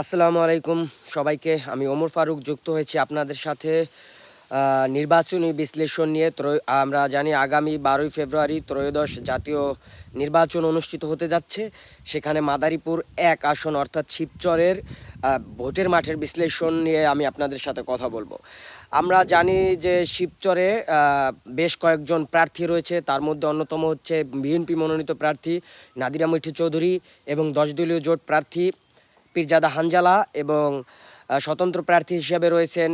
আসসালামু আলাইকুম সবাইকে। আমি ওমর ফারুক যুক্ত হয়েছি আপনাদের সাথে নির্বাচনী বিশ্লেষণ নিয়ে। আমরা জানি আগামী 12ই ফেব্রুয়ারি ত্রয়োদশ জাতীয় নির্বাচন অনুষ্ঠিত হতে যাচ্ছে। সেখানে মাদারীপুর 1 আসন অর্থাৎ শিবচরের ভোটের মাঠের বিশ্লেষণ নিয়ে আমি আপনাদের সাথে কথা বলবো। আমরা জানি যে শিবচরে বেশ কয়েকজন প্রার্থী রয়েছে, তার মধ্যে অন্যতম হচ্ছে বিএনপি মনোনীত প্রার্থী নাদিরা মিঠু চৌধুরী এবং 10 দলীয় জোট প্রার্থী পীরজাদা হানজালা এবং স্বতন্ত্র প্রার্থী হিসেবে রয়েছেন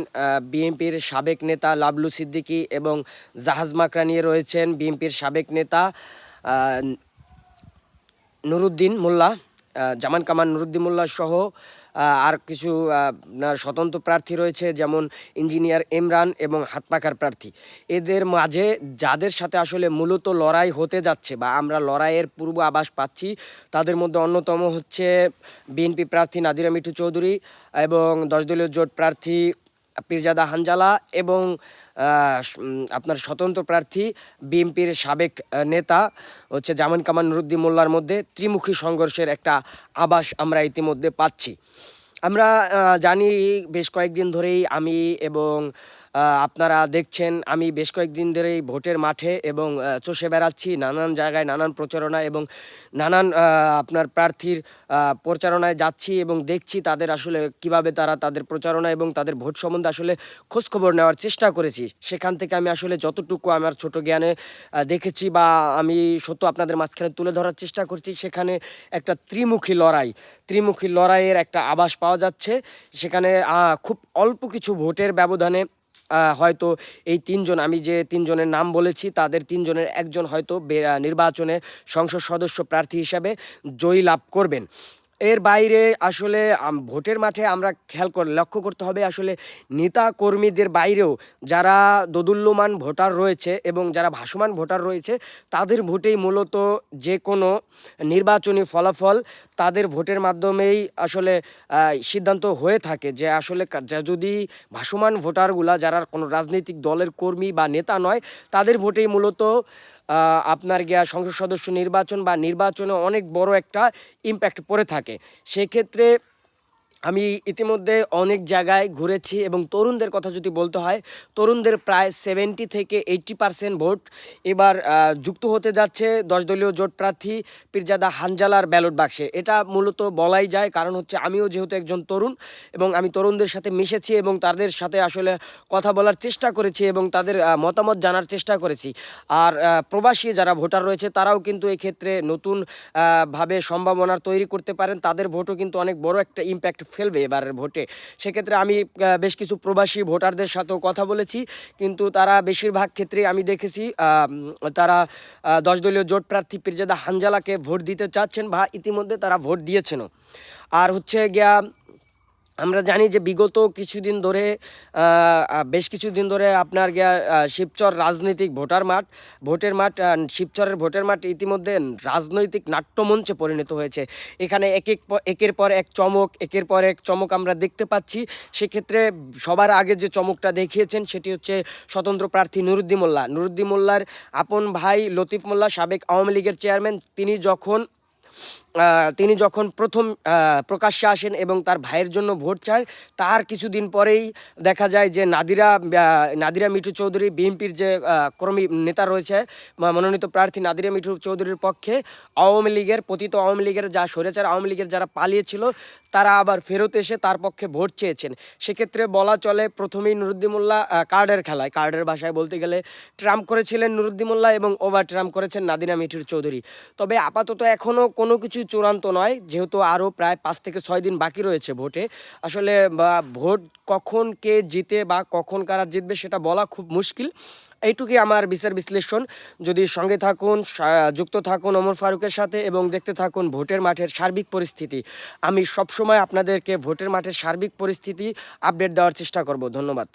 বিএনপির সাবেক নেতা লাবলু সিদ্দিকী এবং জাহাজ মাকড়া নিয়ে রয়েছেন বিএনপির সাবেক নেতা নুরুদ্দিন মোল্লা, জামান কামাল নুরুদ্দিন মোল্লা সহ আর কিছু স্বতন্ত্র প্রার্থী রয়েছে, যেমন ইঞ্জিনিয়ার ইমরান এবং হাতপাখার প্রার্থী। এদের মাঝে যাদের সাথে আসলে মূলত লড়াই হতে যাচ্ছে বা আমরা লড়াইয়ের পূর্ব আভাস পাচ্ছি, তাদের মধ্যে অন্যতম হচ্ছে বিএনপি প্রার্থী নাদিরা মিঠু চৌধুরী এবং 10 দলীয় জোট প্রার্থী পীরজাদা হানজালা এবং আপনার স্বতন্ত্র প্রার্থী বিএনপির সাবেক নেতা হচ্ছে জামান কামাল নুরুদ্দিন মোল্লার মধ্যে ত্রিমুখী সংঘর্ষের একটা আভাস আমরা ইতিমধ্যে পাচ্ছি। আমরা জানি বেশ কয়েকদিন ধরেই আমি এবং আপনারা দেখছেন আমি বেশ কয়েকদিন ধরেই ভোটের মাঠে এবং চষে বেড়াচ্ছি নানান জায়গায়, নানান প্রচারণা এবং নানান আপনার প্রার্থীর প্রচারণায় যাচ্ছি এবং দেখছি তাদের আসলে কিভাবে তারা তাদের প্রচারণা এবং তাদের ভোট সম্বন্ধে আসলে খোঁজখবর নেওয়ার চেষ্টা করেছি। সেখান থেকে আমি আসলে যতটুকু আমার ছোট জ্ঞানে দেখেছি বা আমি সত্য আপনাদের মাঝখানে তুলে ধরার চেষ্টা করছি, সেখানে একটা ত্রিমুখী লড়াইয়ের একটা আভাস পাওয়া যাচ্ছে। সেখানে খুব অল্প কিছু ভোটের ব্যবধানে হয়তো এই তিনজন, আমি যে তিনজনের নাম বলেছি তাদের তিনজনের একজন হয়তো নির্বাচনে সংসদ সদস্য প্রার্থী হিসাবে জয়ী লাভ করবেন। এর বাইরে আসলে ভোটের মাঠে আমরা লক্ষ্য করতে হবে আসলে নেতা কর্মীদের বাইরেও যারা দোদুল্যমান ভোটার রয়েছে এবং যারা ভাসমান ভোটার রয়েছে, তাদের ভোটেই মূলত যে কোনো নির্বাচনী ফলাফল তাদের ভোটের মাধ্যমেই আসলে সিদ্ধান্ত হয়ে থাকে। যে আসলে যদি ভাসমান ভোটারগুলা যারা কোনো রাজনৈতিক দলের কর্মী বা নেতা নয়, তাদের ভোটেই মূলত আপনার সংসদ সদস্য নির্বাচন বা নির্বাচনে অনেক বড় একটা ইম্প্যাক্ট পড়ে থাকে। সেক্ষেত্রে আমি ইতিমধ্যে অনেক জায়গায় ঘুরেছি এবং তরুণদের কথা যদি বলতে হয়, তরুণদের প্রায় 70 থেকে 80% ভোট এবার যুক্ত হতে যাচ্ছে 10 দলীয় জোট প্রার্থী পীরজাদা হানজালার ব্যালট বাক্সে। এটা মূলত বলাই যায়, কারণ হচ্ছে আমিও যেহেতু একজন তরুণ এবং আমি তরুণদের সাথে মিশেছি এবং তাদের সাথে আসলে কথা বলার চেষ্টা করেছি এবং তাদের মতামত জানার চেষ্টা করেছি। আর প্রবাসী যারা ভোটার রয়েছে তারাও কিন্তু এক্ষেত্রে নতুন ভাবে সম্ভাবনার তৈরি করতে পারেন, তাদের ভোটও কিন্তু অনেক বড় একটা ইম্প্যাক্ট ফেলবে এবারের ভোটে। সেক্ষেত্রে আমি বেশ কিছু প্রবাসী ভোটারদের সাথেও কথা বলেছি, কিন্তু তারা বেশিরভাগ ক্ষেত্রে আমি দেখেছি তারা 10 দলীয় জোট প্রার্থী পীরজাদা হানজালাকে ভোট দিতে চাচ্ছেন বা ইতিমধ্যে তারা ভোট দিয়েছেনও। আর হচ্ছে আমরা জানি যে বিগত কিছুদিন ধরে বেশ কিছুদিন ধরে আপনার শিবচর রাজনৈতিক ভোটের মাঠ শিবচরের ভোটের মাঠ ইতিমধ্যে রাজনৈতিক নাট্যমঞ্চে পরিণত হয়েছে। এখানে একের পর এক চমক আমরা দেখতে পাচ্ছি। সেক্ষেত্রে সবার আগে যে চমকটা দেখিয়েছেন সেটি হচ্ছে স্বতন্ত্র প্রার্থী নুরুদ্দিন মোল্লার আপন ভাই লতিফ মোল্লা, সাবেক আওয়ামী লীগের চেয়ারম্যান, তিনি যখন প্রথম প্রকাশ্যে আসেন এবং তার ভাইয়ের জন্য ভোট চায়, তার কিছুদিন পরেই দেখা যায় যে নাদিরা মিঠু চৌধুরী, বিএনপির যে কর্মী নেতা রয়েছে মনোনীত প্রার্থী নাদিরা মিঠু চৌধুরীর পক্ষে পতিত আওয়ামী লীগের স্বৈরাচার আওয়ামী লীগের যারা পালিয়েছিল তারা আবার ফেরত এসে তার পক্ষে ভোট চেয়েছেন। সেক্ষেত্রে বলা চলে প্রথমেই নুরুদ্দিন মোল্লা কার্ডের ভাষায় বলতে গেলে ট্রাম্প করেছিলেন নুরুদ্দিন মোল্লা এবং ওভার ট্রাম্প করেছেন নাদিরা মিঠুর চৌধুরী। তবে আপাতত এখনও কোনো কিছু চূড়ান্ত নয়, যেহেতু আরও প্রায় 5 থেকে 6 দিন বাকি রয়েছে ভোটে। আসলে ভোট কখন কে জিতে বা কখন কারা জিতবে সেটা বলা খুব মুশকিল। এইটুকুই আমার বিশ্লেষণ। যদি সঙ্গে থাকুন, যুক্ত থাকুন ওমর ফারুকের সাথে এবং দেখতে থাকুন ভোটের মাঠের সার্বিক পরিস্থিতি। আমি সবসময় আপনাদেরকে ভোটের মাঠের সার্বিক পরিস্থিতি আপডেট দেওয়ার চেষ্টা করব। ধন্যবাদ।